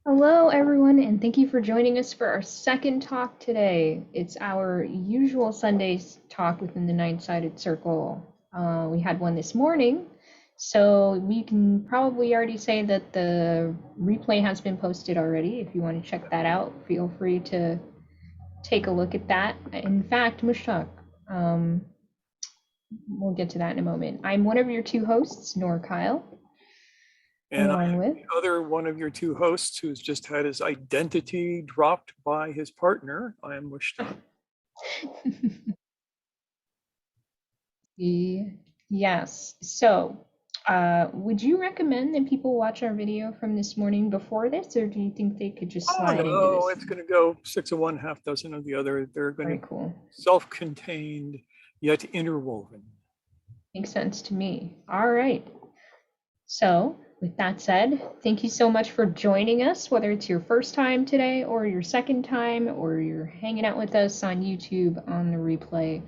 Hello, everyone, and thank you for joining us for our second talk today. It's our usual Sundays talk within the Nine-Sided Circle. We had one this morning, so we can probably already say that the replay has been posted already. If you want to check that out, feel free to take a look at that. In fact, Mushtaq, we'll get to that in a moment. I'm one of your two hosts, Nor Kyle, And I along am with the other one of your two hosts who's just had his identity dropped by his partner. I am Mushtaq. Yes. So, would you recommend that people watch our video from this morning before this, or do you think they could just Oh slide into no, this it's one? going to go six of one, half dozen of the other. They're going to Very be cool. self-contained yet interwoven. Makes sense to me. All right. So, with that said, thank you so much for joining us, whether it's your first time today or your second time, or you're hanging out with us on YouTube on the replay.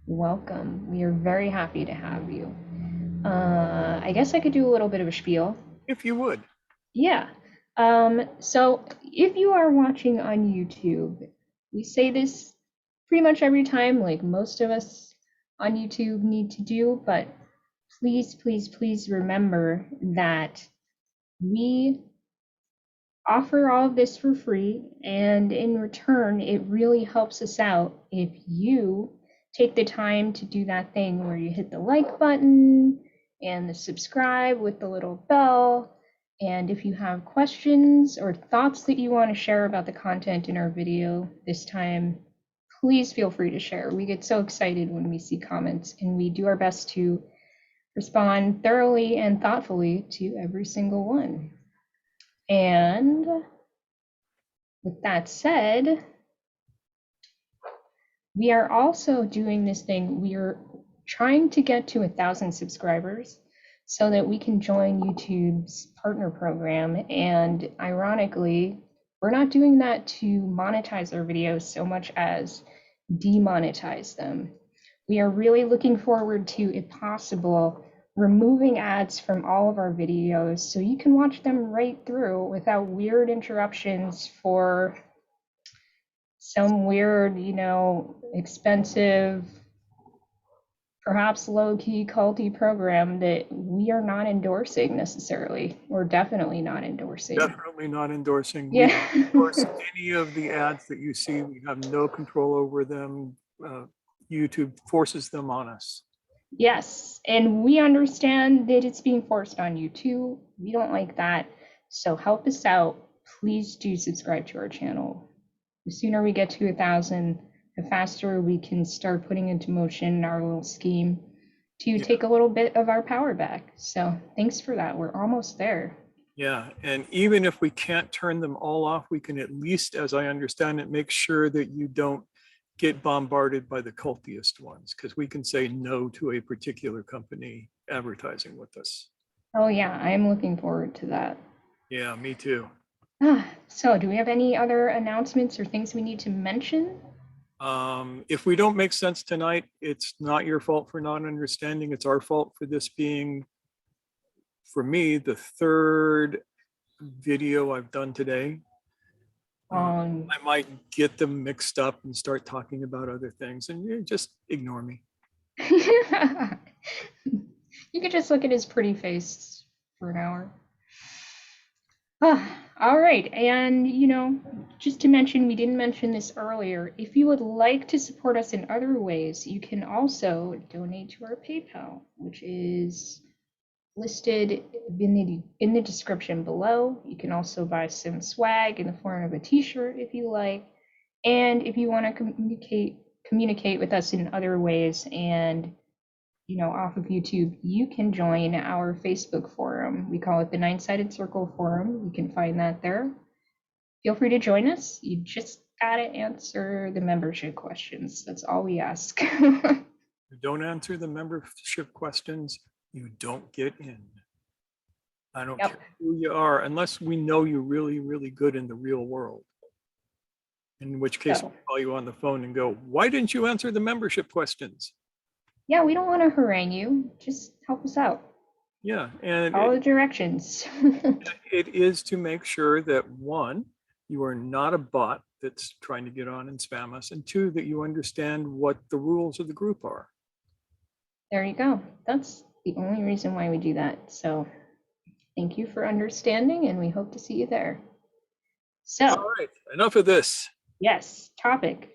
Welcome. We are very happy to have you. I guess I could do a little bit of a spiel. If you would. Yeah. So if you are watching on YouTube, we say this pretty much every time, like most of us on YouTube need to do, but please, please, please remember that we offer all of this for free, and in return, it really helps us out if you take the time to do that thing where you hit the like button and the subscribe with the little bell. And if you have questions or thoughts that you want to share about the content in our video this time, please feel free to share. We get so excited when we see comments, and we do our best to respond thoroughly and thoughtfully to every single one. And with that said, we are also doing this thing. We are trying to get to 1,000 subscribers so that we can join YouTube's partner program. And ironically, we're not doing that to monetize our videos so much as demonetize them. We are really looking forward to, if possible, removing ads from all of our videos so you can watch them right through without weird interruptions for some weird, expensive, perhaps low-key culty program that we are not endorsing necessarily. We're definitely not endorsing. Definitely not endorsing. We Yeah. don't endorse any of the ads that you see. We have no control over them. YouTube forces them on us. Yes, and we understand that it's being forced on you too. We don't like that. So help us out. Please do subscribe to our channel. The sooner we get to 1,000, the faster we can start putting into motion our little scheme to take a little bit of our power back. So thanks for that. We're almost there. Yeah, and even if we can't turn them all off, we can at least, as I understand it, make sure that you don't get bombarded by the cultiest ones, because we can say no to a particular company advertising with us. Oh yeah, I'm looking forward to that. Yeah, me too. So do we have any other announcements or things we need to mention? If we don't make sense tonight, it's not your fault for not understanding. It's our fault for this being, for me, the third video I've done today. I might get them mixed up and start talking about other things, and you just ignore me. You could just look at his pretty face for an hour. All right, and just to mention, we didn't mention this earlier. If you would like to support us in other ways, you can also donate to our PayPal, which is listed in the description below. You can also buy some swag in the form of a t-shirt if you like. And if you want to communicate with us in other ways and off of YouTube, you can join our Facebook forum. We call it the Nine-Sided Circle Forum. You can find that there. Feel free to join us. You just gotta answer the membership questions. That's all we ask. You don't answer the membership questions, you don't get in. I don't care who you are, unless we know you're really, really good in the real world. In which case, we'll call you on the phone and go, why didn't you answer the membership questions? Yeah, we don't want to harangue you. Just help us out. Yeah, and All the directions. it is to make sure that one, you are not a bot that's trying to get on and spam us, and two, that you understand what the rules of the group are. There you go. That's the only reason why we do that. So thank you for understanding, and we hope to see you there. So, All right, enough of this. yes, topic.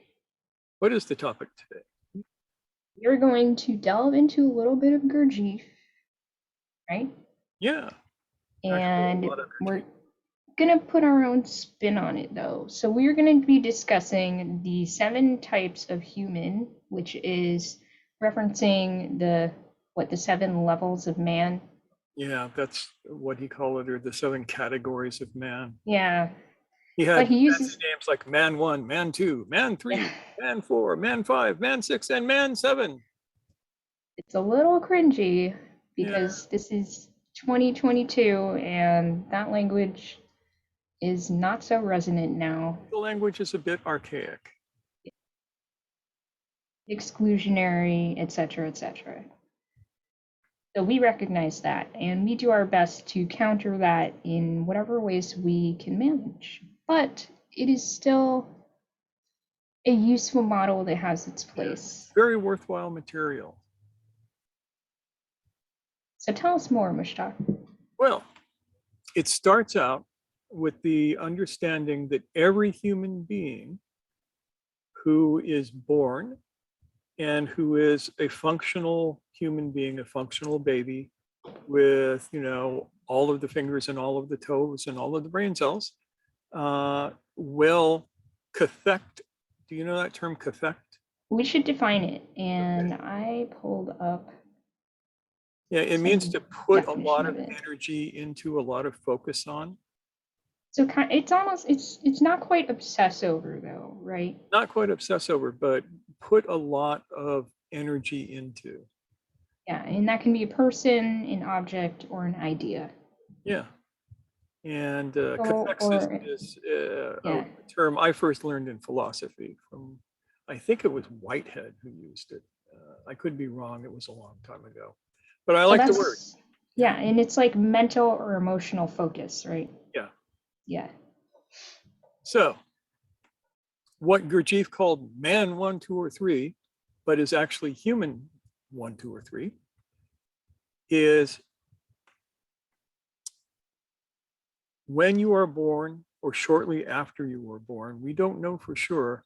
What is the topic today? We're going to delve into a little bit of Gurdjieff, right? Yeah, actually a And lot of we're energy. going to put our own spin on it, though. So we're going to be discussing the 7 types of human, which is referencing the 7 levels of man. Yeah, that's what he called it, or the 7 categories of man. Yeah, He but had he fancy uses names like Man 1, Man 2, Man 3, yeah, Man 4, Man 5, Man 6, and Man 7. it's a little cringy Yeah, because this is 2022 and that language is not so resonant now. the language is a bit archaic. Exclusionary, etc., etc. So we recognize that and we do our best to counter that in whatever ways we can manage. But it is still a useful model that has its Yeah, place. very worthwhile material. So tell us more, Mushtaq. Well, it starts out with the understanding that every human being who is born and who is a functional human being, a functional baby with, all of the fingers and all of the toes and all of the brain cells, will cathect. Do you know that term, cathect? We should define it. Okay. And I pulled up Yeah, it means some to put a definition lot of of it. energy into a lot of focus on. So it's almost it's not quite obsess over though, right? Not quite obsess over, but put a lot of energy into. Yeah, and that can be a person, an object, or an idea. Yeah. And So, cathexis or is a yeah. term I first learned in philosophy from, I think it was Whitehead who used it. I could be wrong. It was a long time ago. But I So like the word. that's yeah, and it's like mental or emotional focus, right? Yeah. Yeah. So what Gurdjieff called man 1, 2, or 3, but is actually human 1, 2, or 3, is when you are born or shortly after you were born, we don't know for sure,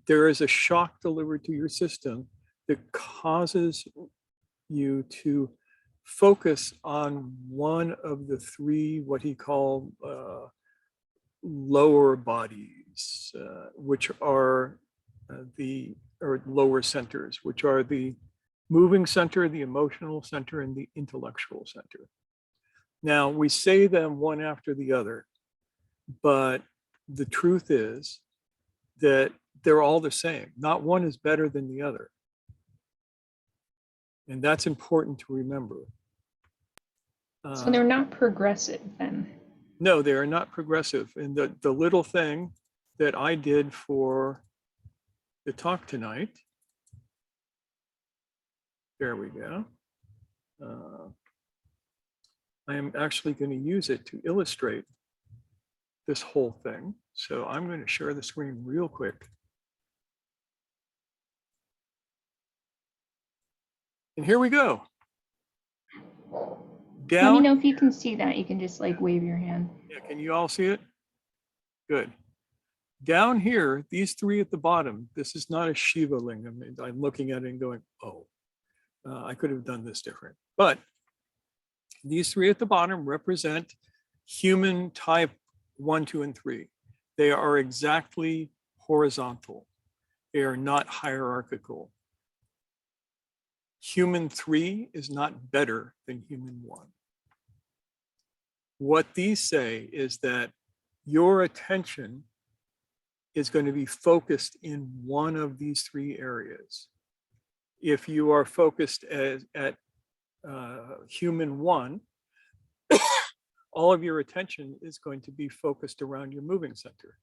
there is a shock delivered to your system that causes you to focus on one of the 3, what he called lower bodies, which are or lower centers, which are the moving center, the emotional center, and the intellectual center. Now, we say them one after the other, but the truth is that they're all the same. Not one is better than the other. And that's important to remember. So they're not progressive then. No, they are not progressive. And the little thing that I did for the talk tonight, there we go. I am actually going to use it to illustrate this whole thing. So I'm going to share the screen real quick. And here we go. Let me Down, know if you can see that. You can just like wave your hand. yeah, can you all see it? Good. Down here, these 3 at the bottom, this is not a Shiva lingam. I'm looking at it and going, oh, I could have done this different. But these 3 at the bottom represent human type 1, 2, and 3. They are exactly horizontal. They are not hierarchical. Human 3 is not better than human 1. What these say is that your attention is going to be focused in one of these 3 areas. If you are focused at human 1, all of your attention is going to be focused around your moving center.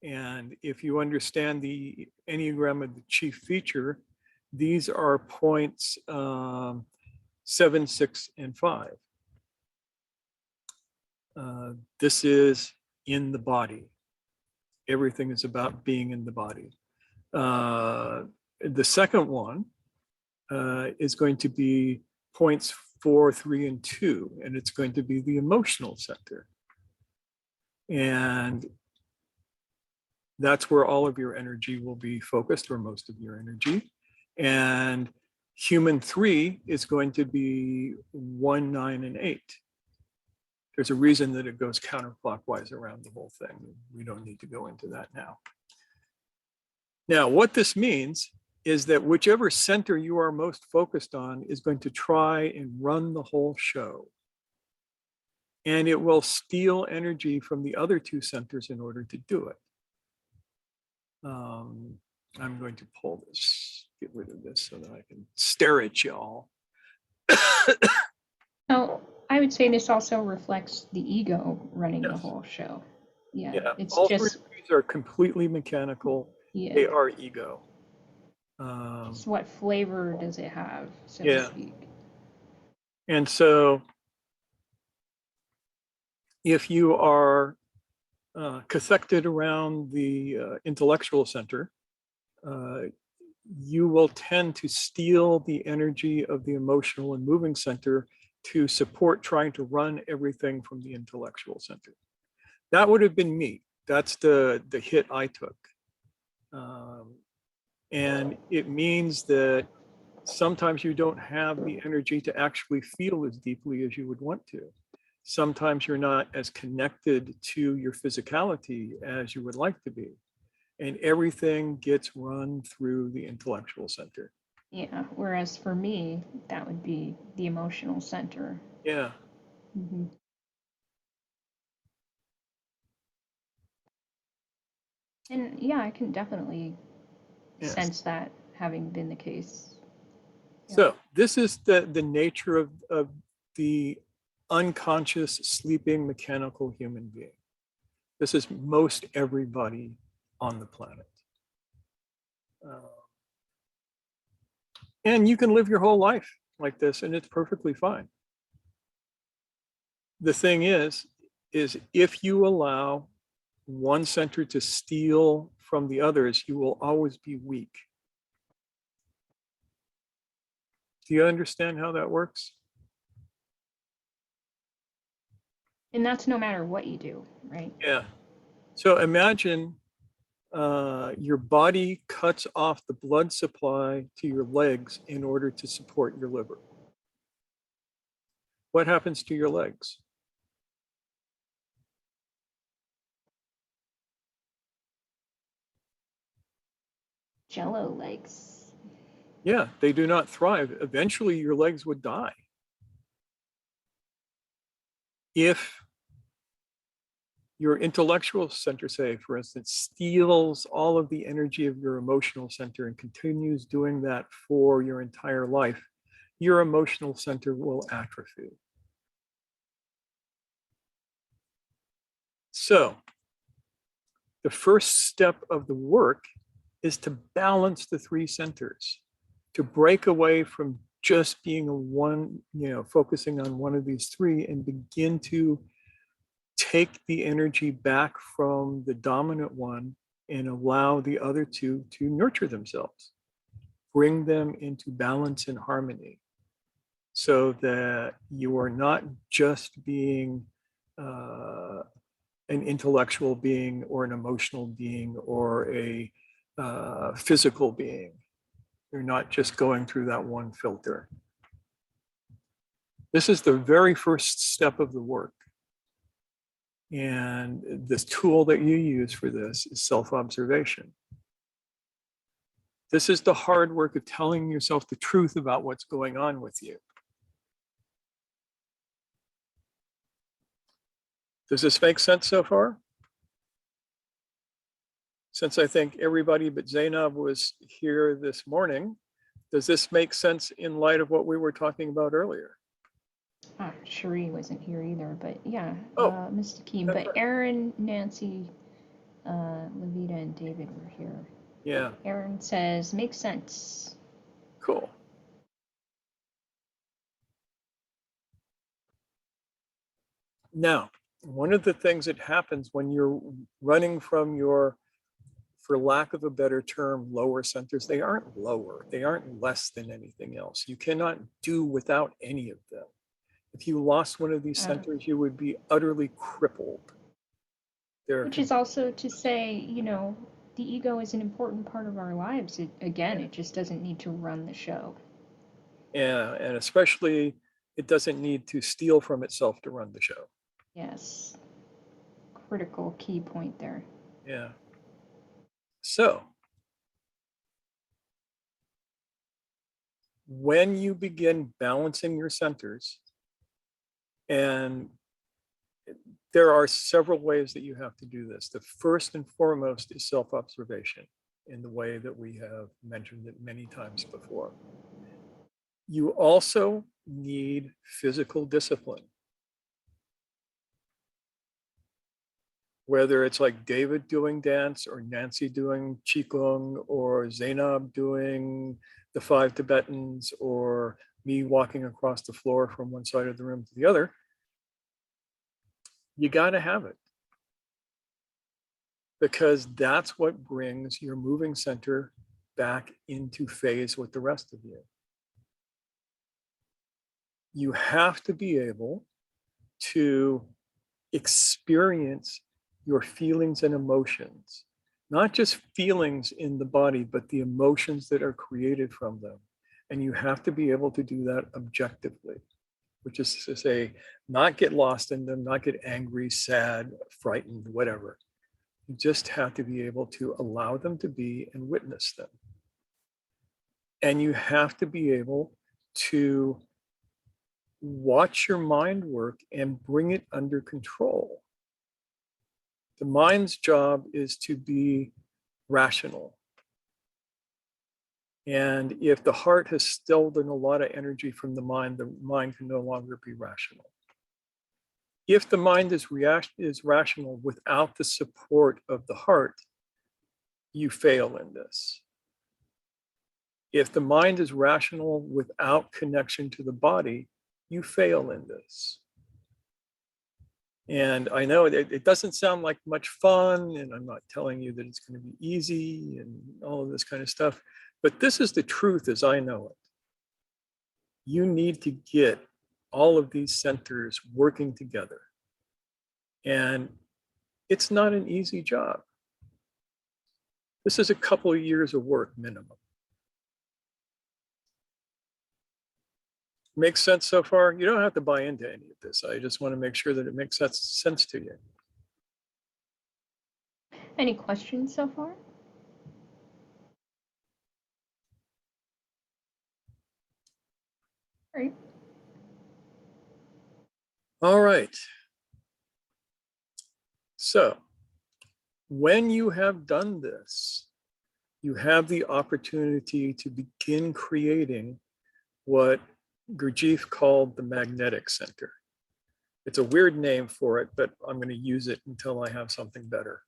And if you understand the Enneagram of the chief feature, these are points 7, 6, and 5. This is in the body. Everything is about being in the body. The second one is going to be points 4, 3, and 2, and it's going to be the emotional center. And that's where all of your energy will be focused, or most of your energy. And human 3 is going to be 1, 9, and 8. There's a reason that it goes counterclockwise around the whole thing. We don't need to go into that now. Now, what this means is that whichever center you are most focused on is going to try and run the whole show. And it will steal energy from the other 2 centers in order to do it. I'm going to pull this, get rid of this so that I can stare at y'all. Oh, I would say this also reflects the ego running the Yes. whole show. Yeah, Yeah, it's all just 3 of these are completely mechanical. yeah. They are ego. So what flavor does it have, so Yeah. to speak? And so if you are cathected around the intellectual center, you will tend to steal the energy of the emotional and moving center to support trying to run everything from the intellectual center. That would have been me. That's the hit I took. And it means that sometimes you don't have the energy to actually feel as deeply as you would want to. Sometimes you're not as connected to your physicality as you would like to be. And everything gets run through the intellectual center. Yeah, whereas for me, that would be the emotional center. Yeah. Mm-hmm. And yeah, I can definitely Yes. sense that having been the case. Yeah. So this is the nature of the unconscious, sleeping, mechanical human being. This is most everybody on the planet. And you can live your whole life like this, and it's perfectly fine. The thing is if you allow one center to steal from the others, you will always be weak. Do you understand how that works? And that's no matter what you do, right? Yeah. So imagine your body cuts off the blood supply to your legs in order to support your liver. What happens to your legs? Jello legs. Yeah, they do not thrive. Eventually, your legs would die. If your intellectual center, say, for instance, steals all of the energy of your emotional center and continues doing that for your entire life, your emotional center will atrophy. So the first step of the work is to balance the 3 centers, to break away from just being a one, focusing on one of these 3 and begin to take the energy back from the dominant one and allow the other 2 to nurture themselves, bring them into balance and harmony, so that you are not just being an intellectual being or an emotional being or a physical being. You're not just going through that one filter. This is the very first step of the work. And this tool that you use for this is self-observation. This is the hard work of telling yourself the truth about what's going on with you. Does this make sense so far? Since I think everybody but Zainab was here this morning, does this make sense in light of what we were talking about earlier? Cherie wasn't here either, but yeah, Mr. Keem. But right. Aaron, Nancy, Levita, and David were here. Yeah. Aaron says, makes sense. Cool. Now, one of the things that happens when you're running from your, for lack of a better term, lower centers, they aren't lower, they aren't less than anything else. You cannot do without any of them. If you lost one of these centers, you would be utterly crippled. Which is also to say, the ego is an important part of our lives. It just doesn't need to run the show. Yeah, and especially it doesn't need to steal from itself to run the show. Yes. Critical key point there. Yeah. So, when you begin balancing your centers, and there are several ways that you have to do this. The first and foremost is self-observation in the way that we have mentioned it many times before. You also need physical discipline. Whether it's like David doing dance or Nancy doing Qigong or Zainab doing the 5 Tibetans or me walking across the floor from one side of the room to the other, you got to have it. Because that's what brings your moving center back into phase with the rest of you. You have to be able to experience your feelings and emotions, not just feelings in the body, but the emotions that are created from them. And you have to be able to do that objectively, which is to say, not get lost in them, not get angry, sad, frightened, whatever. You just have to be able to allow them to be and witness them. And you have to be able to watch your mind work and bring it under control. The mind's job is to be rational. And if the heart has stolen a lot of energy from the mind can no longer be rational. If the mind is rational without the support of the heart, you fail in this. If the mind is rational without connection to the body, you fail in this. And I know it doesn't sound like much fun, and I'm not telling you that it's going to be easy and all of this kind of stuff, but this is the truth as I know it. You need to get all of these centers working together. And it's not an easy job. This is a couple of years of work minimum. Makes sense so far? You don't have to buy into any of this. I just want to make sure that it makes sense to you. Any questions so far? All right. All right. So when you have done this, you have the opportunity to begin creating what Gurdjieff called the magnetic center. It's a weird name for it, but I'm going to use it until I have something better.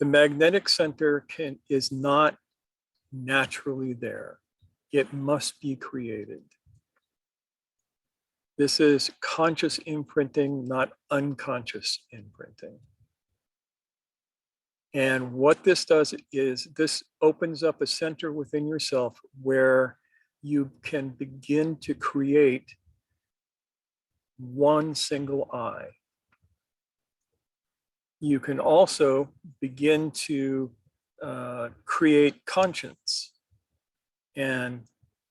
The magnetic center is not naturally there. It must be created. This is conscious imprinting, not unconscious imprinting. And what this does is this opens up a center within yourself where you can begin to create one single I. You can also begin to create conscience and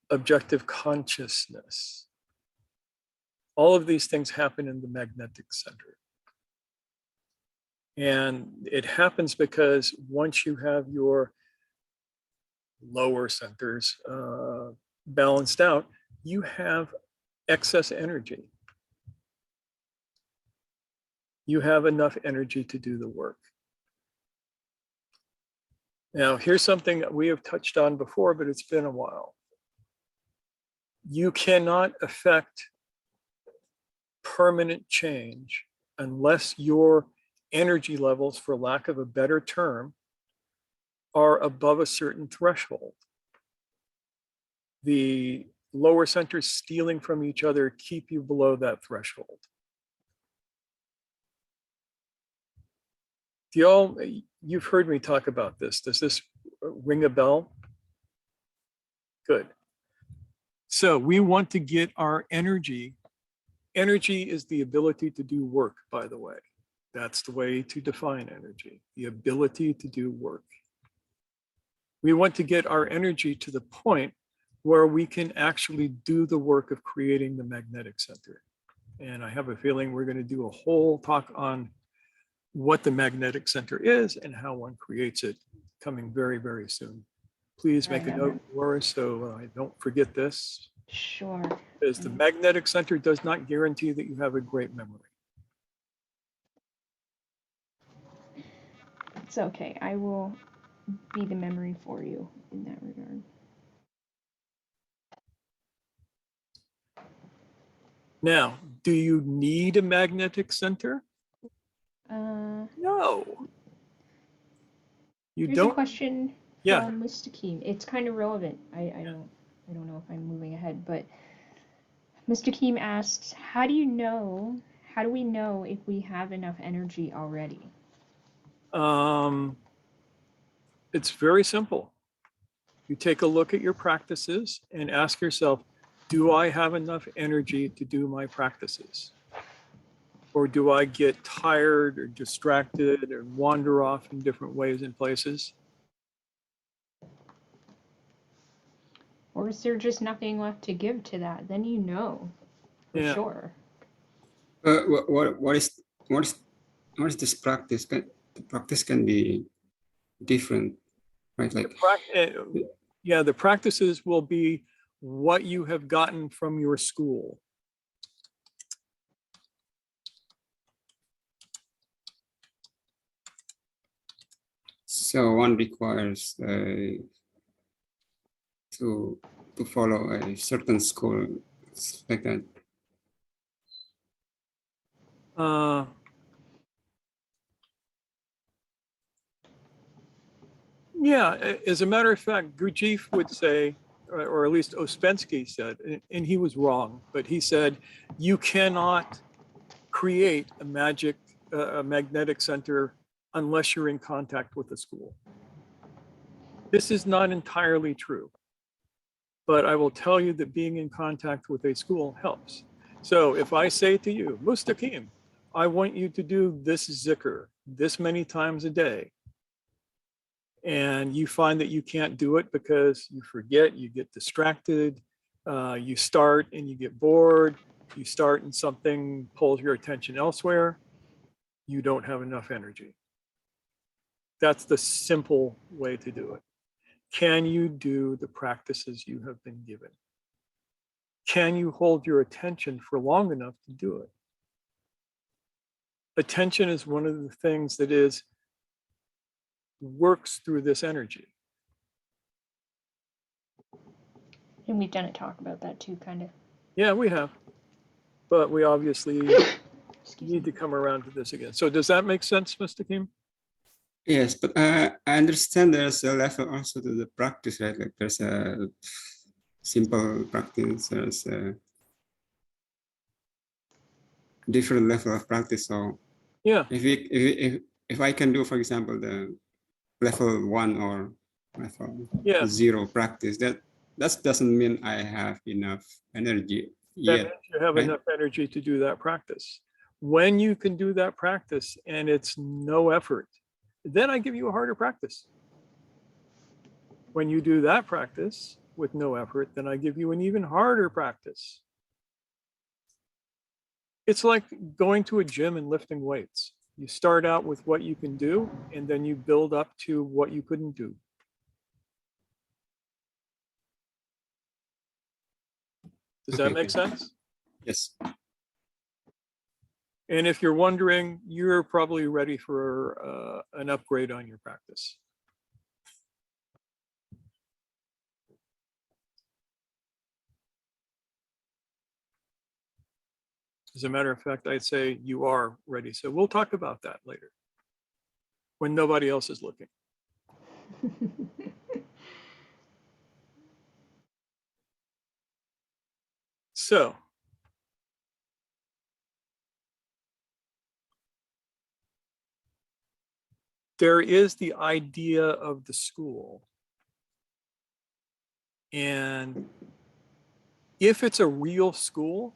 objective consciousness. All of these things happen in the magnetic center. And it happens because once you have your lower centers balanced out, you have excess energy. You have enough energy to do the work. Now, here's something that we have touched on before, but it's been a while. You cannot affect permanent change unless your energy levels, for lack of a better term, are above a certain threshold. The lower centers stealing from each other keep you below that threshold. You've heard me talk about this. Does this ring a bell? Good. So we want to get our energy. Energy is the ability to do work, by the way. That's the way to define energy, the ability to do work. We want to get our energy to the point where we can actually do the work of creating the magnetic center. And I have a feeling we're going to do a whole talk on what the magnetic center is and how one creates it coming very, very soon. Please make a note, Laura, so I don't forget this. Sure. Because the magnetic center does not guarantee that you have a great memory. It's okay. I will be the memory for you in that regard. Now, do you need a magnetic center? No. You Here's don't. a question Yeah. from Mustakim. It's kind of relevant. I don't know if I'm moving ahead, but Mustakim asks, how do we know if we have enough energy already? It's very simple. You take a look at your practices and ask yourself, do I have enough energy to do my practices? Or do I get tired or distracted or wander off in different ways and places? Or is there just nothing left to give to that? Then you know for sure. What is this practice? The practice can be different, right? Like the practices will be what you have gotten from your school. So one requires to follow a certain school, like that. Yeah, as a matter of fact, Gurdjieff would say, or at least Ouspensky said, and he was wrong, but he said, you cannot create a magnetic center unless you're in contact with a school. This is not entirely true, but I will tell you that being in contact with a school helps. So if I say to you, Mustakim, I want you to do this zikr this many times a day, and you find that you can't do it because you forget, you get distracted, you start and you get bored, you start and something pulls your attention elsewhere, you don't have enough energy. That's the simple way to do it. Can you do the practices you have been given? Can you hold your attention for long enough to do it? Attention is one of the things that works through this energy. And we've done a talk about that too, kind of. Yeah, we have. But we obviously need to come around to this again. So does that make sense, Mr. Kim? Yes, but I understand there's a level also to the practice, right? Like there's a simple practice, there's a different level of practice. So yeah, if I can do, for example, the level 1 or level 0 practice, that doesn't mean I have enough energy yet. That means you have enough energy to do that practice. When you can do that practice and it's no effort, then I give you a harder practice. When you do that practice with no effort, then I give you an even harder practice. It's like going to a gym and lifting weights. You start out with what you can do, and then you build up to what you couldn't do. Does that make sense? Yes. And if you're wondering, you're probably ready for an upgrade on your practice. As a matter of fact, I'd say you are ready. So we'll talk about that later when nobody else is looking. So, there is the idea of the school. And if it's a real school,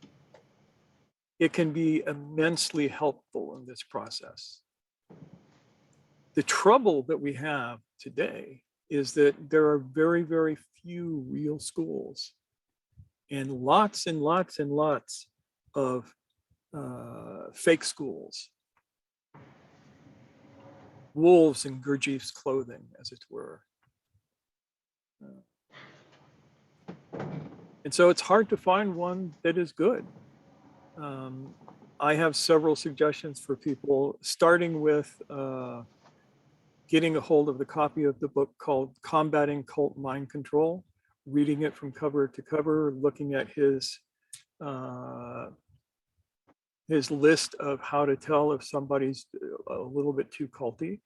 it can be immensely helpful in this process. The trouble that we have today is that there are very, very few real schools and lots and lots and lots of fake schools. Wolves in Gurdjieff's clothing, as it were. And so it's hard to find one that is good. I have several suggestions for people, starting with getting a hold of the copy of the book called Combating Cult Mind Control, reading it from cover to cover, looking at his list of how to tell if somebody's a little bit too culty,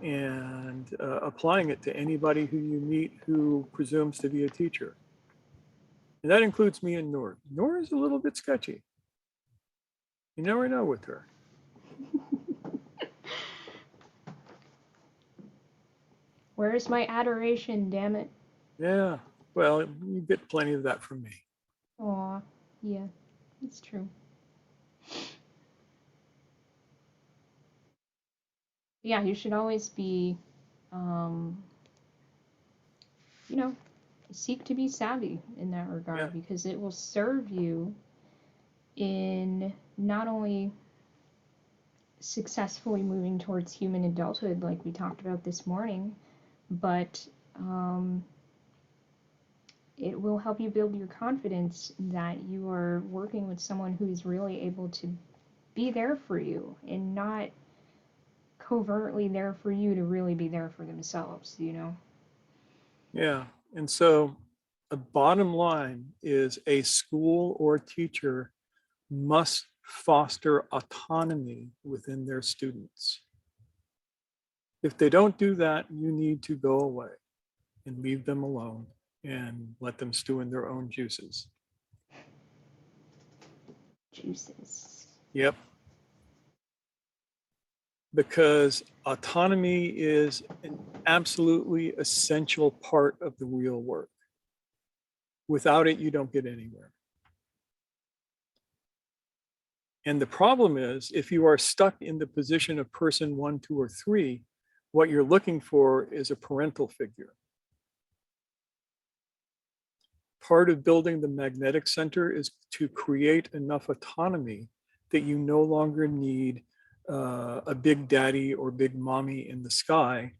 and applying it to anybody who you meet who presumes to be a teacher. And that includes me and Noor. Noor is a little bit sketchy. You never know with her. Where's my adoration, damn it? Yeah, well, you get plenty of that from me. Aw, yeah, it's true. Yeah, you should always be, you know, seek to be savvy in that regard, because it will serve you in not only successfully moving towards human adulthood like we talked about this morning, but it will help you build your confidence that you are working with someone who's really able to be there for you and not covertly there for you to really be there for themselves, you know? Yeah, and so the bottom line is a school or teacher must foster autonomy within their students. If they don't do that, you need to go away and leave them alone and let them stew in their own juices. Juices. Yep. Because autonomy is an absolutely essential part of the real work. Without it, you don't get anywhere. And the problem is, if you are stuck in the position of person 1, 2, or 3, what you're looking for is a parental figure. Part of building the magnetic center is to create enough autonomy that you no longer need a big daddy or big mommy in the sky,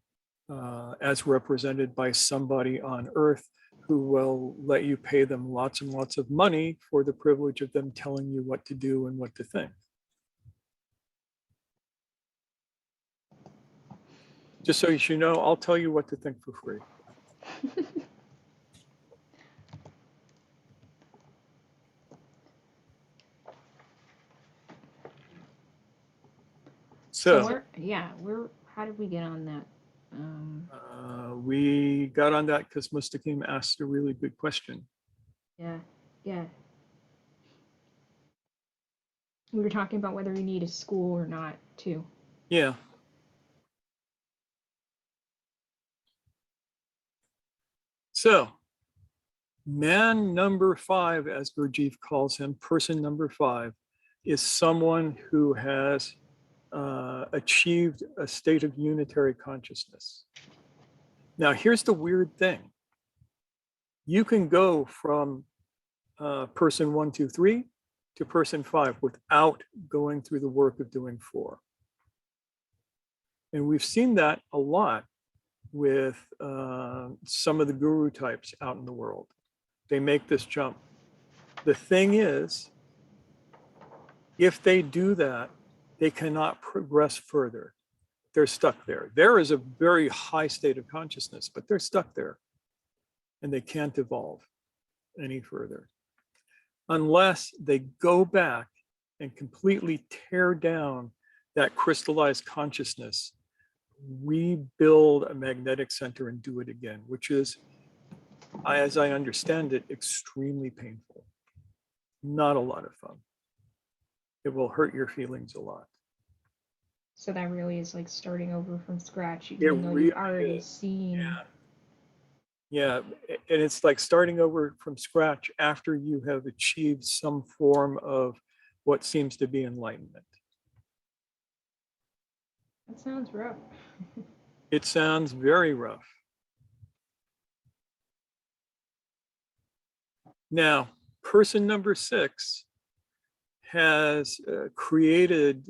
as represented by somebody on Earth who will let you pay them lots and lots of money for the privilege of them telling you what to do and what to think. Just so you know, I'll tell you what to think for free. So How did we get on that? We got on that because Mustakim asked a really good question. Yeah. We were talking about whether you need a school or not, too. Yeah. So, man number 5, as Gurdjieff calls him, person number 5, is someone who has achieved a state of unitary consciousness. Now, here's the weird thing. You can go from person 1, 2, 3 to person 5 without going through the work of doing 4. And we've seen that a lot with some of the guru types out in the world. They make this jump. The thing is, if they do that, they cannot progress further. They're stuck there. There is a very high state of consciousness, but they're stuck there and they can't evolve any further unless they go back and completely tear down that crystallized consciousness, rebuild a magnetic center and do it again, which is, as I understand it, extremely painful. not a lot of fun. It will hurt your feelings a lot. So that really is like starting over from scratch, It even though really you've already is. seen. Yeah, and it's like starting over from scratch after you have achieved some form of what seems to be enlightenment. That sounds rough. It sounds very rough. Now, person number 6 has created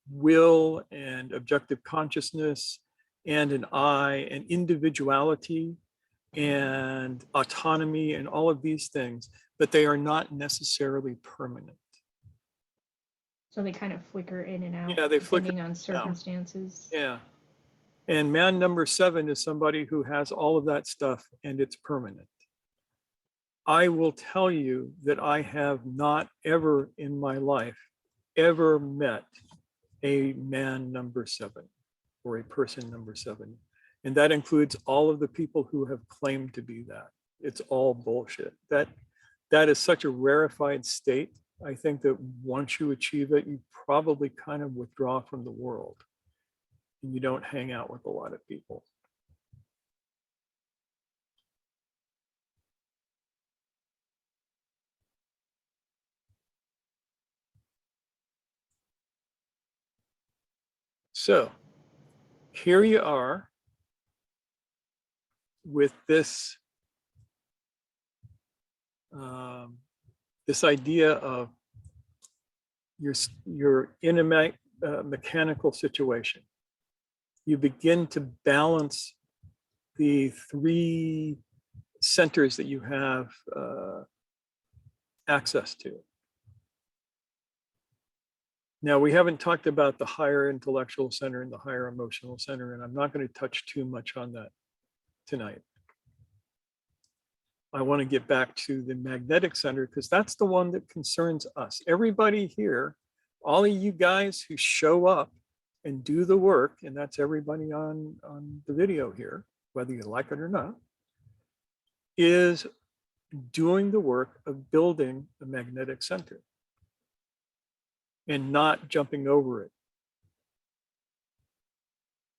will and objective consciousness and an I and individuality and autonomy and all of these things, but they are not necessarily permanent. So they kind of flicker in and out, Yeah, they flicker depending on circumstances. Yeah. And man number 7 is somebody who has all of that stuff and it's permanent. I will tell you that I have not ever in my life ever met a man number 7 or a person number 7. And that includes all of the people who have claimed to be that. It's all bullshit. That is such a rarefied state. I think that once you achieve it, you probably kind of withdraw from the world and you don't hang out with a lot of people. So here you are with this this idea of you're in a mechanical situation. You begin to balance the 3 centers that you have access to. Now, we haven't talked about the higher intellectual center and the higher emotional center, and I'm not going to touch too much on that tonight. I want to get back to the magnetic center because that's the one that concerns us. Everybody here, all of you guys who show up and do the work, and that's everybody on the video here, whether you like it or not, is doing the work of building the magnetic center and not jumping over it.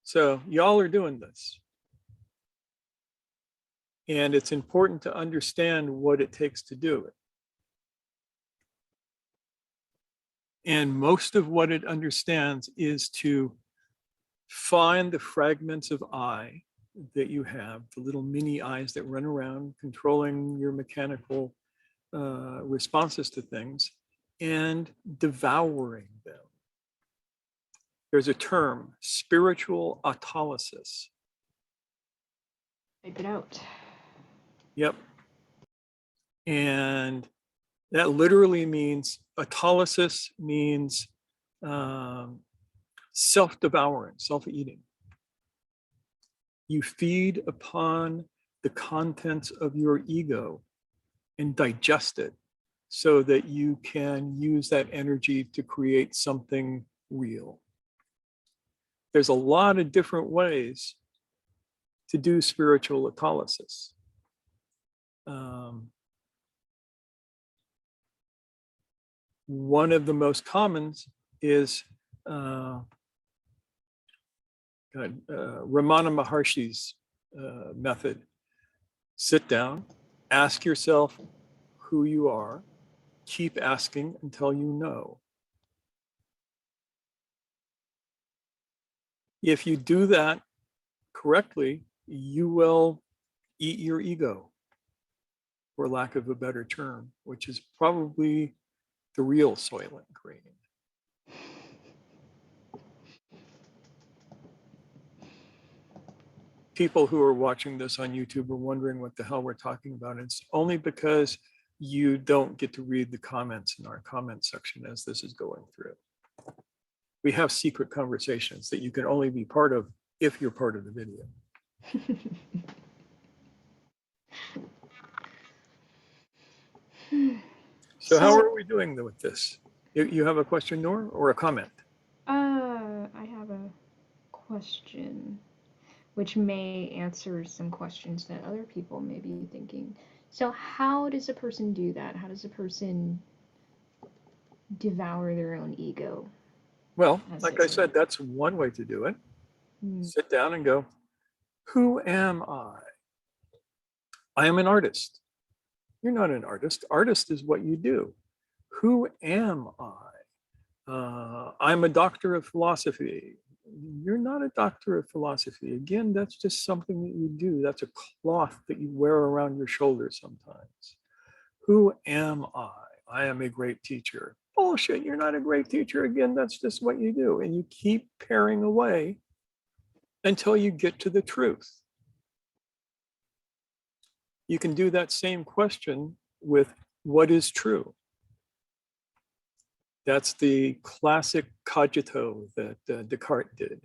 So y'all are doing this. And it's important to understand what it takes to do it. And most of what it understands is to find the fragments of I that you have, the little mini I's that run around controlling your mechanical responses to things, and devouring them. There's a term, spiritual autolysis. Type it out. Yep. And that literally means, autolysis means self-devouring, self-eating. You feed upon the contents of your ego and digest it so that you can use that energy to create something real. There's a lot of different ways to do spiritual autolysis. One of the most commons is Ramana Maharshi's method. Sit down, ask yourself who you are, keep asking until you know. If you do that correctly, you will eat your ego, for lack of a better term, which is probably the real Soylent Green. People who are watching this on YouTube are wondering what the hell we're talking about. It's only because you don't get to read the comments in our comment section as this is going through. We have secret conversations that you can only be part of if you're part of the video. So how are we doing with this? You have a question, Nor, or a comment? I have a question, which may answer some questions that other people may be thinking. So how does a person do that? How does a person devour their own ego? Well, like I said, that's one way to do it. Sit down and go, who am I? I am an artist. You're not an artist. Artist is what you do. Who am I? I'm a doctor of philosophy. You're not a doctor of philosophy. Again, that's just something that you do. That's a cloth that you wear around your shoulder sometimes. Who am I? I am a great teacher. Bullshit, you're not a great teacher. Again, that's just what you do. And you keep paring away until you get to the truth. You can do that same question with what is true. That's the classic cogito that Descartes did.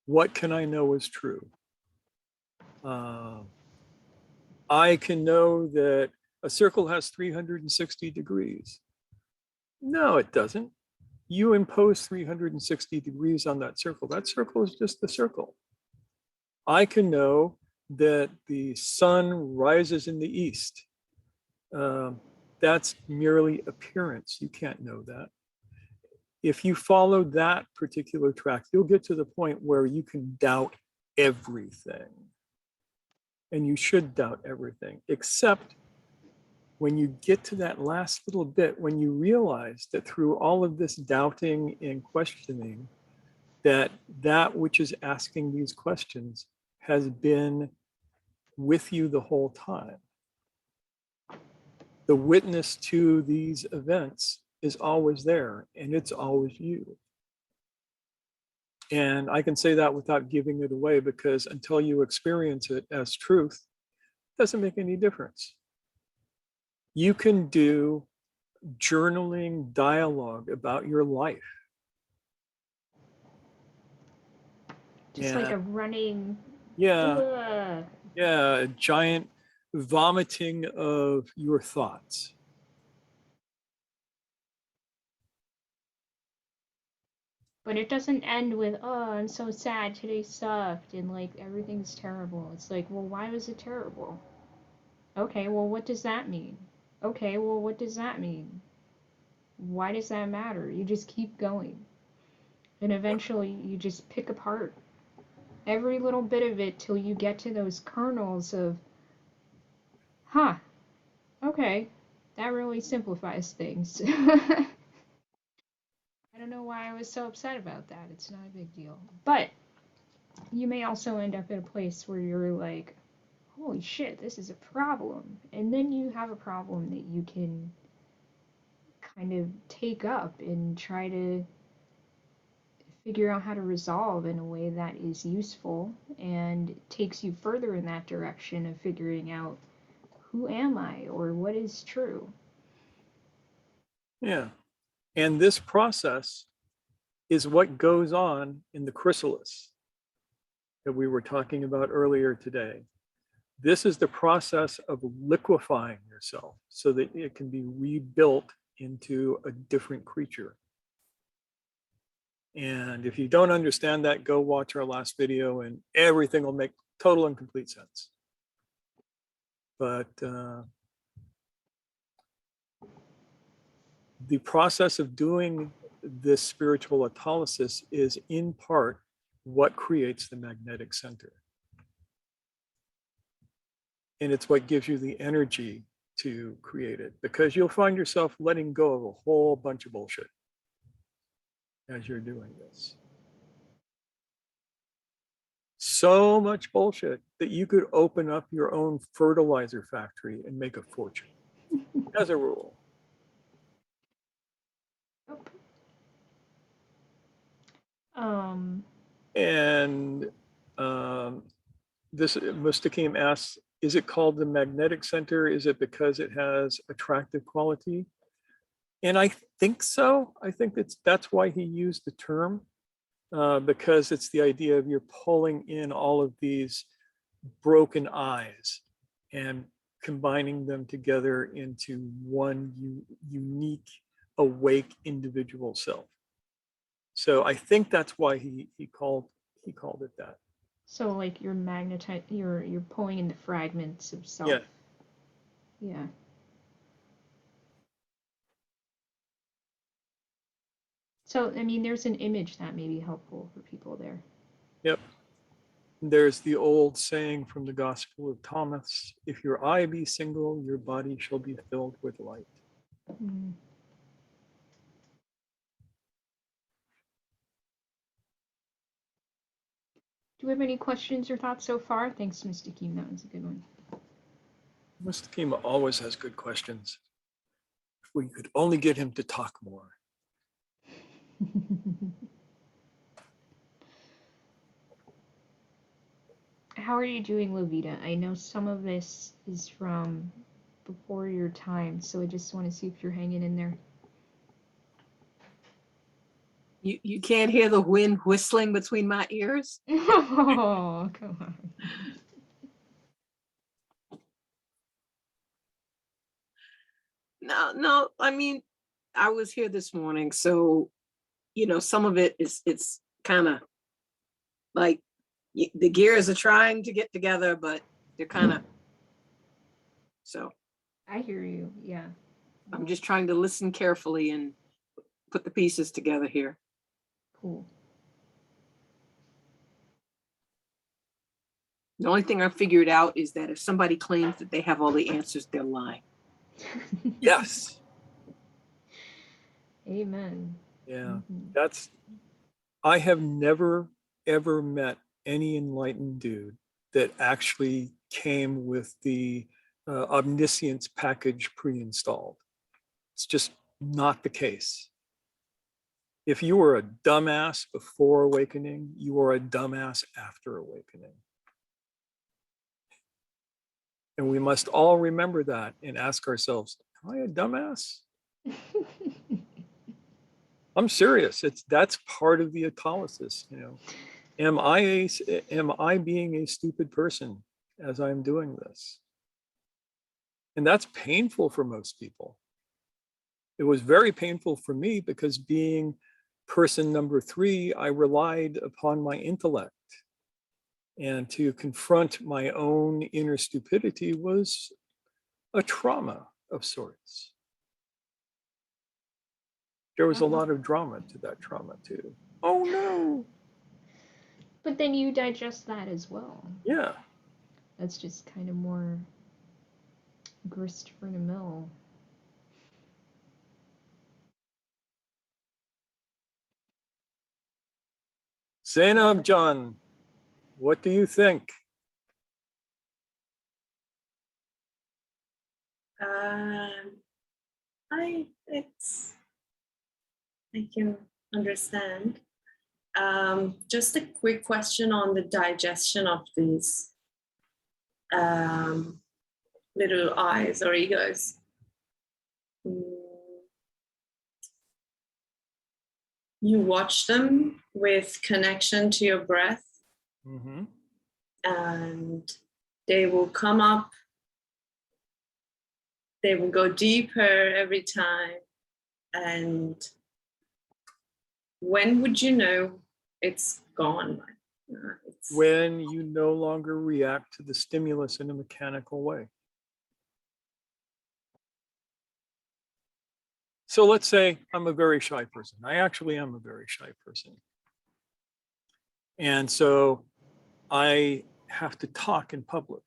What can I know is true? I can know that a circle has 360 degrees. No, it doesn't. You impose 360 degrees on that circle. That circle is just the circle. I can know that the sun rises in the east. That's merely appearance. You can't know that. If you follow that particular track, you'll get to the point where you can doubt everything. And you should doubt everything, except when you get to that last little bit, when you realize that through all of this doubting and questioning, that which is asking these questions has been with you the whole time. The witness to these events is always there, and it's always you. And I can say that without giving it away, because until you experience it as truth, it doesn't make any difference. You can do journaling dialogue about your life. Just like a running. Yeah, a giant vomiting of your thoughts. But it doesn't end with, oh, I'm so sad, today sucked, and like everything's terrible. It's like, well, why was it terrible? Okay, well, what does that mean? Okay, well, what does that mean? Why does that matter? You just keep going. And eventually you just pick apart every little bit of it till you get to those kernels of, huh, okay, that really simplifies things. I don't know why I was so upset about that. It's not a big deal. But you may also end up at a place where you're like, holy shit, this is a problem. And then you have a problem that you can kind of take up and try to figure out how to resolve in a way that is useful and takes you further in that direction of figuring out who am I or what is true. Yeah. And this process is what goes on in the chrysalis that we were talking about earlier today. This is the process of liquefying yourself so that it can be rebuilt into a different creature. And if you don't understand that, go watch our last video and everything will make total and complete sense. But the process of doing this spiritual autolysis is in part what creates the magnetic center. And it's what gives you the energy to create it, because you'll find yourself letting go of a whole bunch of bullshit as you're doing this. So much bullshit that you could open up your own fertilizer factory and make a fortune, as a rule. And this Mustaqim asks, is it called the magnetic center? Is it because it has attractive quality? And I think so. I think that's why he used the term, because it's the idea of you're pulling in all of these broken eyes and combining them together into one unique, awake individual self. So I think that's why he called it that. So like you're pulling in the fragments of self. Yeah. Yeah. So I mean, there's an image that may be helpful for people there. Yep. There's the old saying from the Gospel of Thomas, if your eye be single, your body shall be filled with light. Mm. Do we have any questions or thoughts so far? Thanks, Mr. Keem. That was a good one. Mr. Kima always has good questions. If we could only get him to talk more. How are you doing, Lovita? I know some of this is from before your time, so I just want to see if you're hanging in there. You can't hear the wind whistling between my ears? Oh, come on. No, I mean, I was here this morning, so, some of it's kind of like the gears are trying to get together, but they're kind of, so I hear you, yeah. I'm just trying to listen carefully and put the pieces together here. Cool. The only thing I figured out is that if somebody claims that they have all the answers, they're lying. Yes. Amen. Yeah. Mm-hmm. I have never, ever met any enlightened dude that actually came with the omniscience package pre-installed. It's just not the case. If you were a dumbass before awakening, you are a dumbass after awakening. And we must all remember that and ask ourselves, am I a dumbass? I'm serious. That's part of the autolysis, Am I being a stupid person as I'm doing this? And that's painful for most people. It was very painful for me because being person number 3, I relied upon my intellect. And to confront my own inner stupidity was a trauma of sorts. There was a lot of drama to that trauma too. Oh no. But then you digest that as well. Yeah. That's just kind of more grist for the mill. Zainab John, what do you think? I can understand. Just a quick question on the digestion of these little eyes or egos. You watch them with connection to your breath, and they will come up. They will go deeper every time. And when would you know it's gone? When you no longer react to the stimulus in a mechanical way. So let's say I'm a very shy person. I actually am a very shy person. And so I have to talk in public.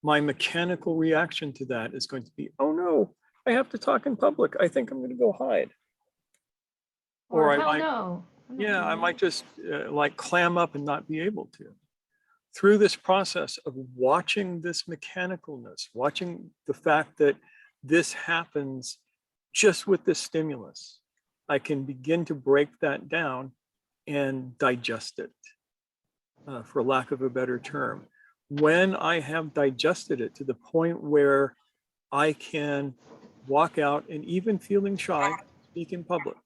My mechanical reaction to that is going to be, oh no, I have to talk in public. I think I'm going to go hide. Or I hell might, no. yeah, I might just like clam up and not be able to. Through this process of watching this mechanicalness, watching the fact that this happens just with this stimulus, I can begin to break that down and digest it, for lack of a better term. When I have digested it to the point where I can walk out and even feeling shy, speak in public,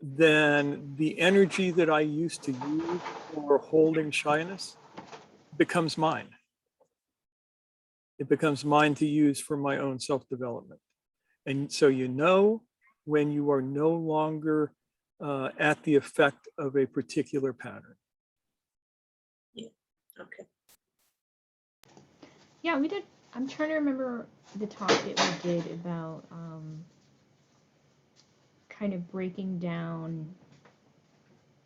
then the energy that I used to use for holding shyness becomes mine. It becomes mine to use for my own self-development. And so when you are no longer at the effect of a particular pattern. Okay. Yeah, we did. I'm trying to remember the talk that we did about kind of breaking down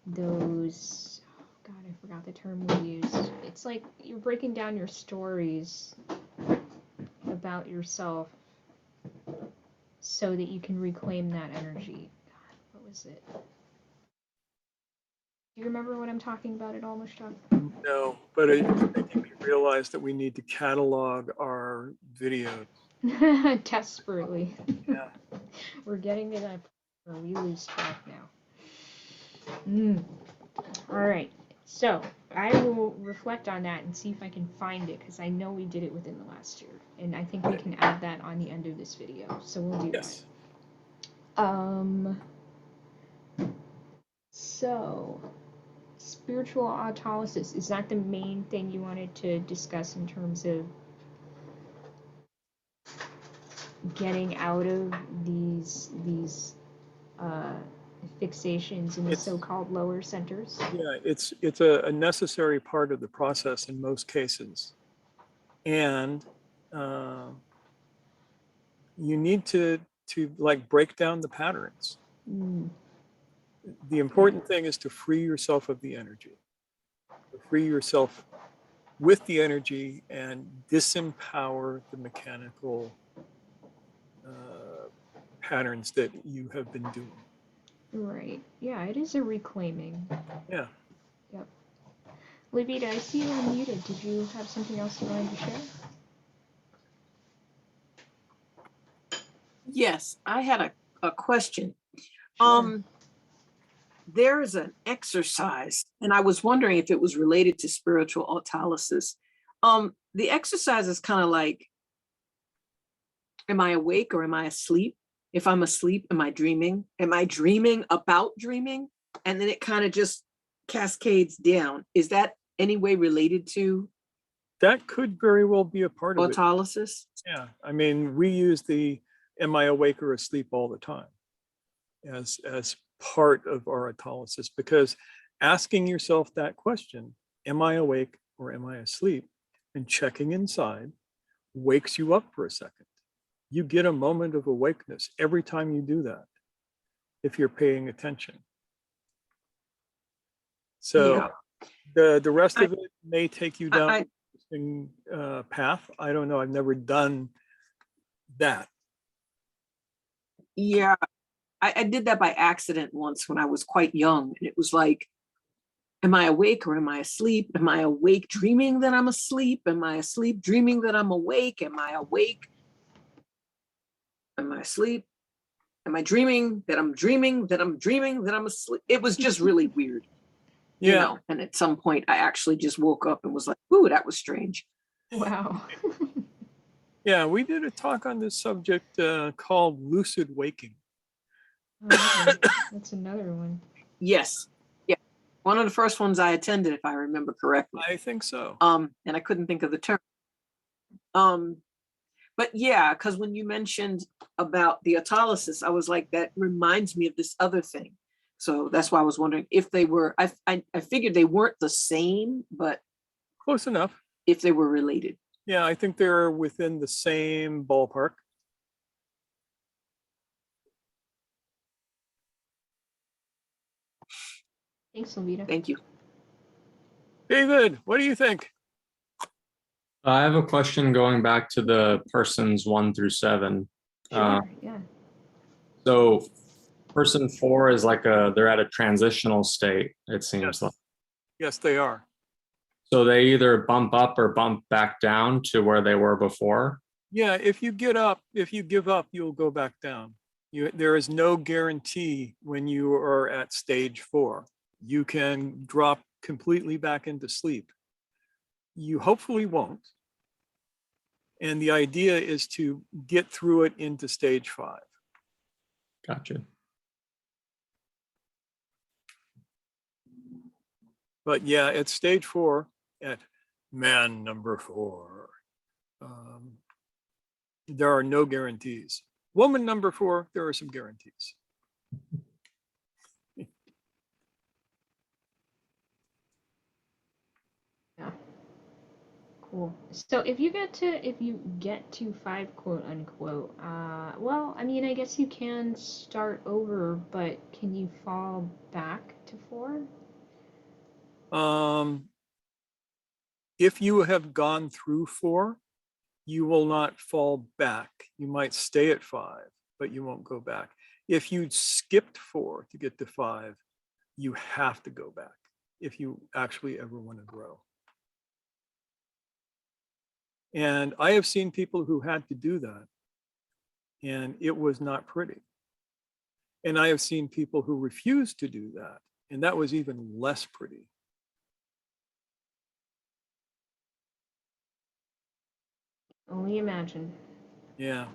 those. Oh God, I forgot the term we used. It's like you're breaking down your stories about yourself so that you can reclaim that energy. God, what was it? Do you remember what I'm talking about at all, Mushtaq? No, but it's making me realize that we need to catalog our videos. Desperately. Yeah. We're getting to that point where we lose track now. All right. So I will reflect on that and see if I can find it, because I know we did it within the last year, and I think we can add that on the end of this video. So we'll do Yes. that. So spiritual autolysis, is that the main thing you wanted to discuss in terms of getting out of these fixations in the so-called lower centers? Yeah, it's a necessary part of the process in most cases, and you need to like break down the patterns. The important thing is to free yourself of the energy, to free yourself with the energy and disempower the mechanical patterns that you have been doing. Right. Yeah, it is a reclaiming. Yeah. Yep. Levita, I see you unmuted. Did you have something else you wanted to share? Yes, I had a question. Sure. There is an exercise, and I was wondering if it was related to spiritual autolysis. The exercise is kind of like, am I awake or am I asleep? If I'm asleep, am I dreaming? Am I dreaming about dreaming? And then it kind of just cascades down. Is that any way related to That could very well be a part of it. autolysis? Yeah. I mean, we use the am I awake or asleep all the time as part of our autolysis, because asking yourself that question, am I awake or am I asleep, and checking inside wakes you up for a second. You get a moment of awakeness every time you do that, if you're paying attention. So the rest of it may take you down an interesting path. I don't know. I've never done that. Yeah, I did that by accident once when I was quite young. And it was like, am I awake or am I asleep? Am I awake dreaming that I'm asleep? Am I asleep dreaming that I'm awake? Am I awake? Am I asleep? Am I dreaming that I'm dreaming that I'm dreaming that I'm asleep? It was just really weird, you know. And at some point, I actually just woke up and was like, "Ooh, that was strange." Wow. Yeah, we did a talk on this subject called lucid waking. Okay. That's another one. Yes, yeah, one of the first ones I attended, if I remember correctly. I think so. And I couldn't think of the term. But yeah, because when you mentioned about the autolysis, I was like, that reminds me of this other thing. So that's why I was wondering if they were, I figured they weren't the same, but close enough. If they were related. Yeah, I think they're within the same ballpark. Thanks, Levita. Thank you. David, what do you think? I have a question going back to the persons 1 through 7. Sure, yeah. So person 4 is like they're at a transitional state, it seems like. Yes, they are. So they either bump up or bump back down to where they were before? Yeah, if you get up, if you give up, you'll go back down. There is no guarantee when you are at stage 4. You can drop completely back into sleep. You hopefully won't. And the idea is to get through it into stage 5. Gotcha. But yeah, at stage 4, at man number 4, there are no guarantees. Woman number 4, there are some guarantees. Yeah. Cool. So if you get to 5, quote unquote, well, I mean, I guess you can start over, but can you fall back to 4? If you have gone through 4, you will not fall back. You might stay at 5, but you won't go back. If you skipped 4 to get to 5, you have to go back if you actually ever want to grow. And I have seen people who had to do that, and it was not pretty. And I have seen people who refused to do that, and that was even less pretty. Only imagine. Yeah.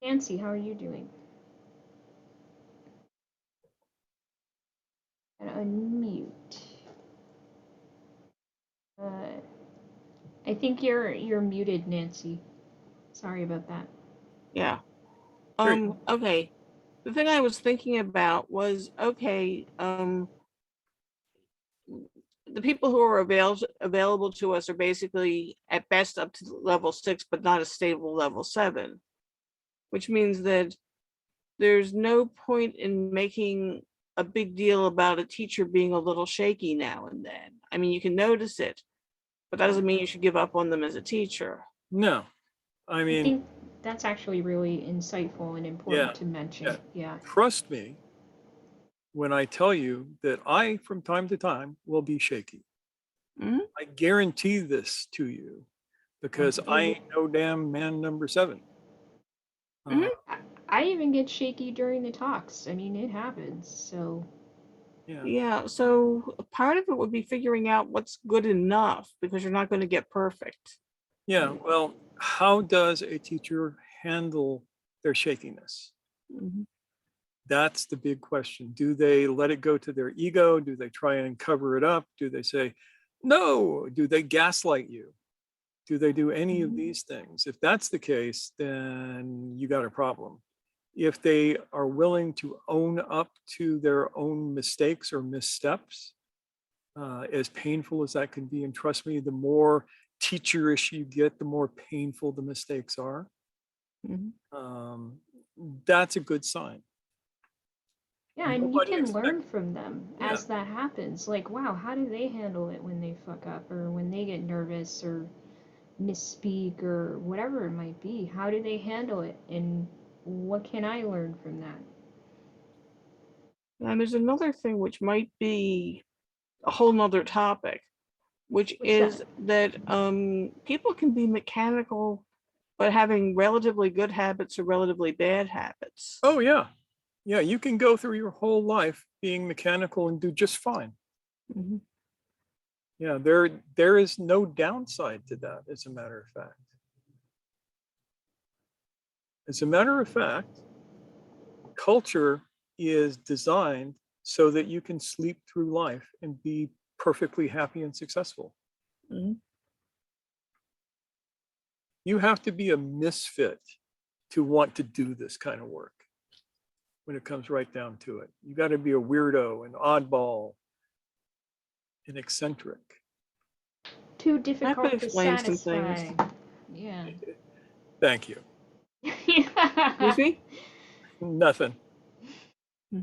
Nancy, how are you doing? And unmute. I think you're muted, Nancy. Sorry about that. Yeah. Great. Okay. The thing I was thinking about was, okay, the people who are available to us are basically at best up to level 6, but not a stable level 7, which means that there's no point in making a big deal about a teacher being a little shaky now and then. I mean, you can notice it, but that doesn't mean you should give up on them as a teacher. No, I I mean, think that's actually really insightful and important to mention. Yeah. trust me when I tell you that I, from time to time, will be shaky. Mhm. I guarantee this to you because I ain't no damn man number 7. Mhm. I even get shaky during the talks. I mean, it happens. So Yeah. Yeah, so part of it would be figuring out what's good enough, because you're not going to get perfect. Yeah. Well, how does a teacher handle their shakiness? Mhm. That's the big question. Do they let it go to their ego? Do they try and cover it up? Do they say, no? Do they gaslight you? Do they do any of these things? If that's the case, then you got a problem. If they are willing to own up to their own mistakes or missteps, as painful as that can be, and trust me, the more teacherish you get, the more painful the mistakes are. Mhm. That's a good sign. yeah, and you Nobody can learn expects. from them Yeah. as that happens. Like, wow, how do they handle it when they fuck up or when they get nervous or misspeak or whatever it might be? How do they handle it? And what can I learn from that? And there's another thing which might be a whole nother topic, which What's is that? that people can be mechanical, but having relatively good habits or relatively bad habits. Oh, yeah. Yeah, you can go through your whole life being mechanical and do just fine. Mhm. Yeah, there is no downside to that, as a matter of fact. As a matter of fact, culture is designed so that you can sleep through life and be perfectly happy and successful. Mhm. You have to be a misfit to want to do this kind of work when it comes right down to it. You got to be a weirdo, an oddball, an eccentric. Too That difficult could to explain some satisfy. things. Yeah. Thank you. Excuse me? Nothing. Hmm.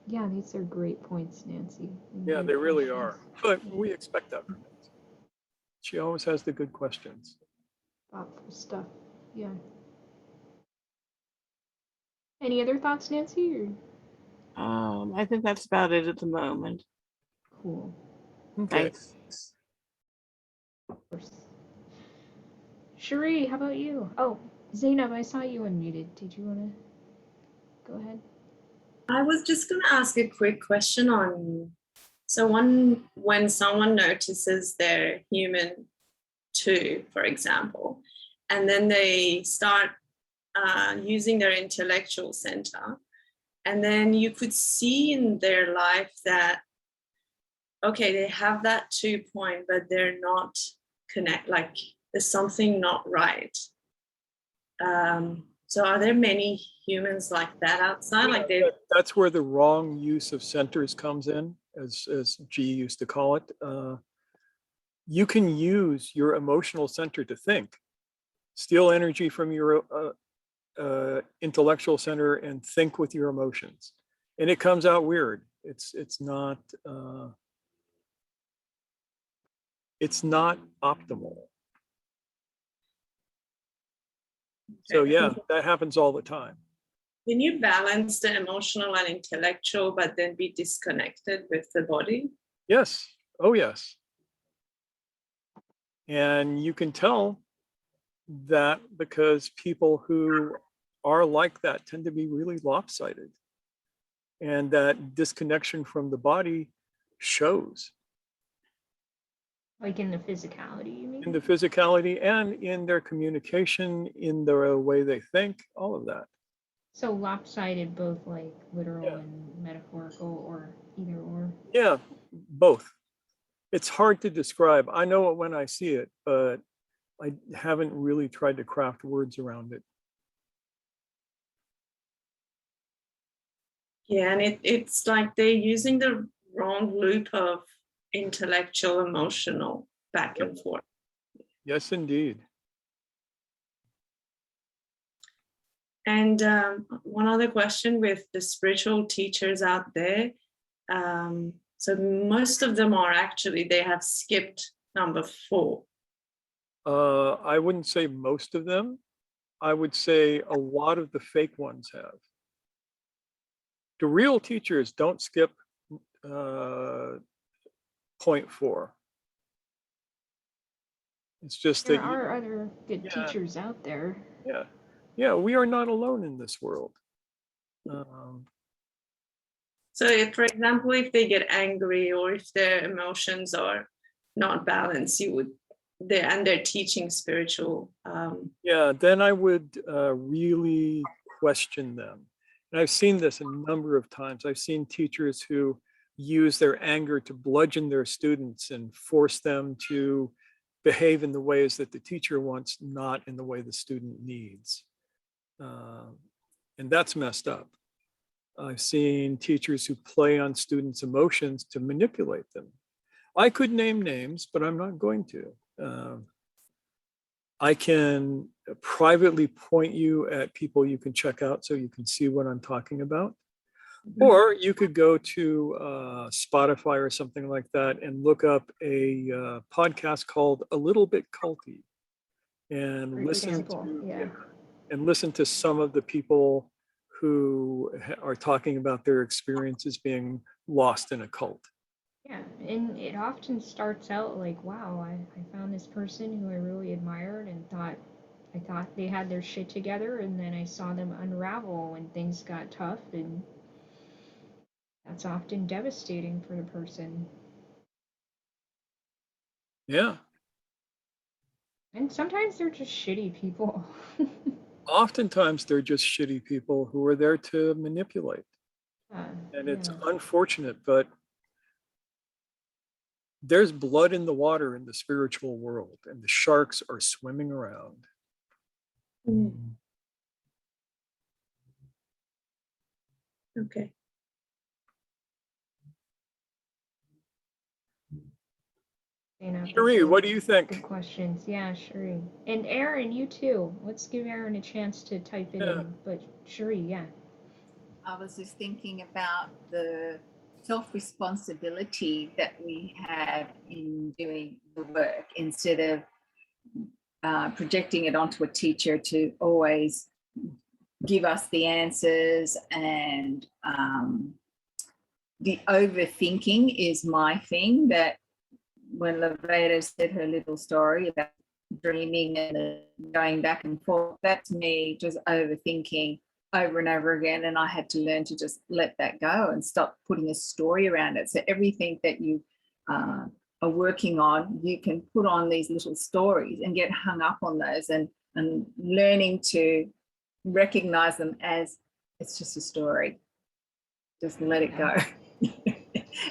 Yeah, these are great points, Nancy. And Yeah, great they really questions. are. But we expect that from Nancy. She always has the good questions. Thoughtful stuff. Yeah. Any other thoughts, Nancy? Or I think that's about it at the moment. cool. Okay. Thanks. Of course. Cherie, how about you? Oh, Zainab, I saw you unmuted. Did you want to go ahead? I was just going to ask a quick question on, so when someone notices they're human too, for example, and then they start using their intellectual center, And then you could see in their life that, okay, they have that 2 point, but they're not like there's something not right. So are there many humans like that outside? Like that's where the wrong use of centers comes in, as G used to call it. You can use your emotional center to think, steal energy from your intellectual center and think with your emotions, and it comes out weird. It's not optimal. So yeah, that happens all the time. Can you balance the emotional and intellectual, but then be disconnected with the body? Yes. Oh yes. And you can tell that because people who are like that tend to be really lopsided, and that disconnection from the body shows. Like in the physicality, you mean? In the physicality and in their communication, in the way they think, all of that. So lopsided, both like literal and metaphorical, or either or? Yeah, both. It's hard to describe. I know it when I see it, but I haven't really tried to craft words around it. Yeah, and it's like they're using the wrong loop of intellectual, emotional back and forth. Yes, indeed. And one other question with the spiritual teachers out there. So most of them are actually, they have skipped number 4. I wouldn't say most of them. I would say a lot of the fake ones have. The real teachers don't skip point 4. It's just There that are other good teachers out there. Yeah, we are not alone in this world. So if, for example, if they get angry or if their emotions are not balanced, they're teaching spiritual. Yeah, then I would really question them. And I've seen this a number of times. I've seen teachers who use their anger to bludgeon their students and force them to behave in the ways that the teacher wants, not in the way the student needs. And that's messed up. I've seen teachers who play on students' emotions to manipulate them. I could name names, but I'm not going to. I can privately point you at people you can check out so you can see what I'm talking about. Or you could go to Spotify or something like that and look up a podcast called A Little Bit Culty and listen to some of the people who are talking about their experiences being lost in a cult. Yeah, and it often starts out like, wow, I found this person who I really admired and I thought they had their shit together, and then I saw them unravel when things got tough, and that's often devastating for the person. Yeah. And sometimes they're just shitty people. Oftentimes they're just shitty people who are there to manipulate. And it's unfortunate, but there's blood in the water in the spiritual world, and the sharks are swimming around. Okay. Cherie, what do you think? Good questions. Yeah, Cherie. And Aaron, you too. Let's give Aaron a chance to type it in. But Cherie, yeah. I was just thinking about the self-responsibility that we have in doing the work, instead of projecting it onto a teacher to always give us the answers. And the overthinking is my thing, that when Laveda said her little story about dreaming and going back and forth, that's me just overthinking over and over again. And I had to learn to just let that go and stop putting a story around it. So everything that you are working on, you can put on these little stories and get hung up on those, and learning to recognize them as it's just a story. Just let it go.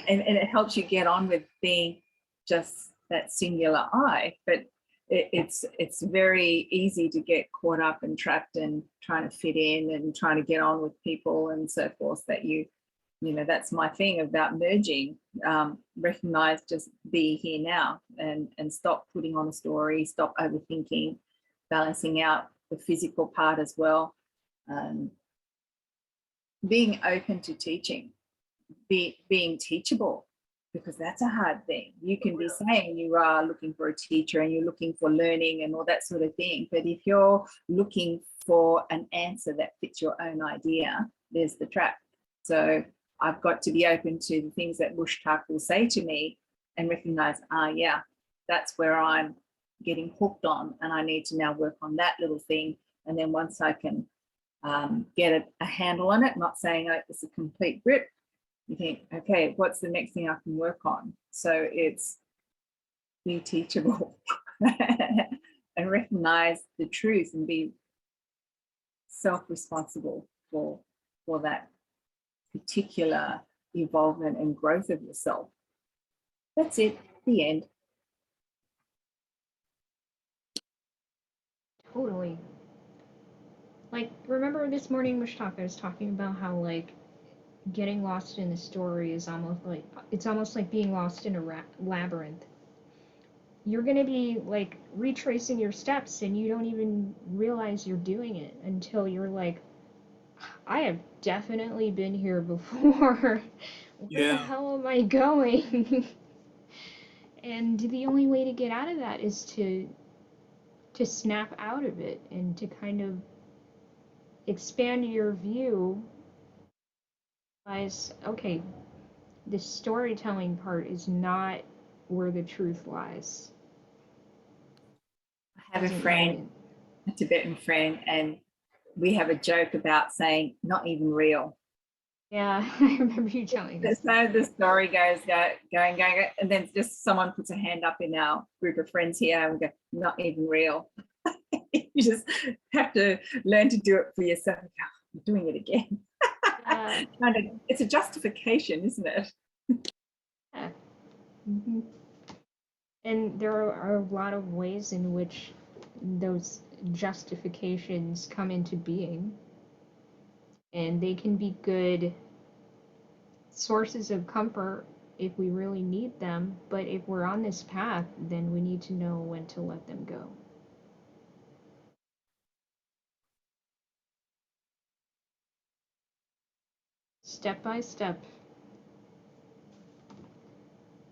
And it helps you get on with being just that singular I. But it's very easy to get caught up and trapped in trying to fit in and trying to get on with people and so forth, that you know, that's my thing about merging. Recognize, just be here now, and stop putting on a story, stop overthinking, balancing out the physical part as well. Being open to teaching, being teachable, because that's a hard thing. You can be saying you are looking for a teacher and you're looking for learning and all that sort of thing, but if you're looking for an answer that fits your own idea, there's the trap. So I've got to be open to the things that Mushtaq will say to me and recognize, yeah, that's where I'm getting hooked on, and I need to now work on that little thing. And then once I can get a handle on it, not saying it's a complete grip, you think, okay, what's the next thing I can work on? So it's be teachable and recognize the truth and be self-responsible for that particular evolvement and growth of yourself. That's it, the end. Totally. Like, remember this morning, Mushtaq, I was talking about how, like, getting lost in the story is almost like being lost in a labyrinth. You're going to be, like, retracing your steps and you don't even realize you're doing it until you're like, I have definitely been here before. Where the hell am I going? And the only way to get out of that is to snap out of it and to kind of expand your view. Realize, okay, the storytelling part is not where the truth lies. I have a friend, a Tibetan friend, and we have a joke about saying not even real. Yeah, I remember you telling us. So the story goes going, and then just someone puts a hand up in our group of friends here and we go, not even real. You just have to learn to do it for yourself. Oh, I'm doing it again. It's a justification, isn't it? Yeah. Mm-hmm. And there are a lot of ways in which those justifications come into being. And they can be good sources of comfort if we really need them. But if we're on this path, then we need to know when to let them go. Step by step.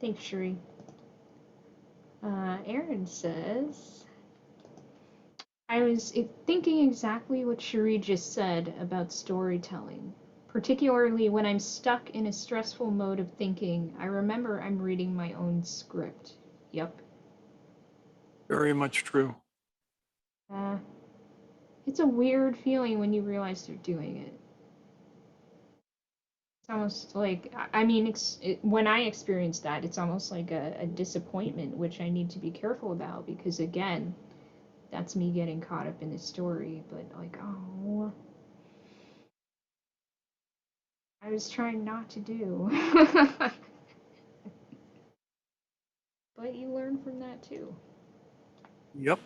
Thanks, Sheree. Aaron says, I was thinking exactly what Sheree just said about storytelling, particularly when I'm stuck in a stressful mode of thinking. I remember I'm reading my own script. Yep. Very much true. It's a weird feeling when you realize you're doing it. It's almost like, I mean, when I experience that, it's almost like a disappointment, which I need to be careful about because, again, that's me getting caught up in the story. But, like, oh, I was trying not to do. But you learn from that, too. Yep.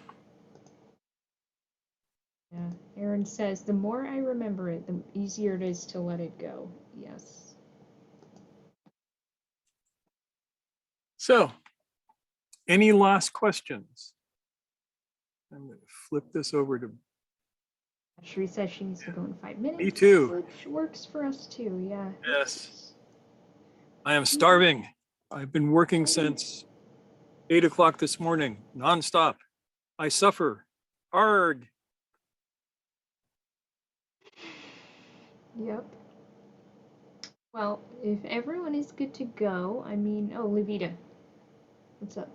Yeah. Aaron says, the more I remember it, the easier it is to let it go. Yes. So, any last questions? I'm going to flip this over to. Sheree says she needs to go in 5 minutes. Me too. Which works for us too, yeah. Yes. I am starving. I've been working since 8 o'clock this morning, nonstop. I suffer hard. Yep. Well, if everyone is good to go, I mean, oh, Levita, what's up?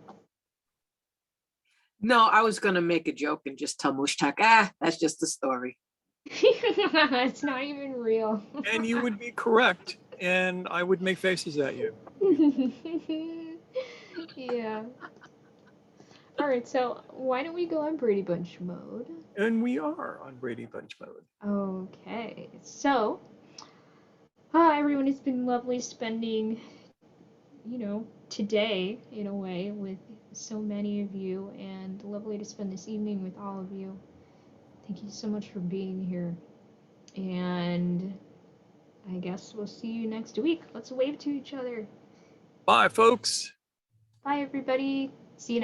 No, I was going to make a joke and just tell Mushtaq, that's just a story. It's not even real. And you would be correct, and I would make faces at you. Yeah. All right, so why don't we go on Brady Bunch mode? And we are on Brady Bunch mode. Okay, so Everyone, it's been lovely spending, you know, today in a way with so many of you, and lovely to spend this evening with all of you. Thank you so much for being here. And I guess we'll see you next week. Let's wave to each other. Bye, folks. Bye, everybody. See you next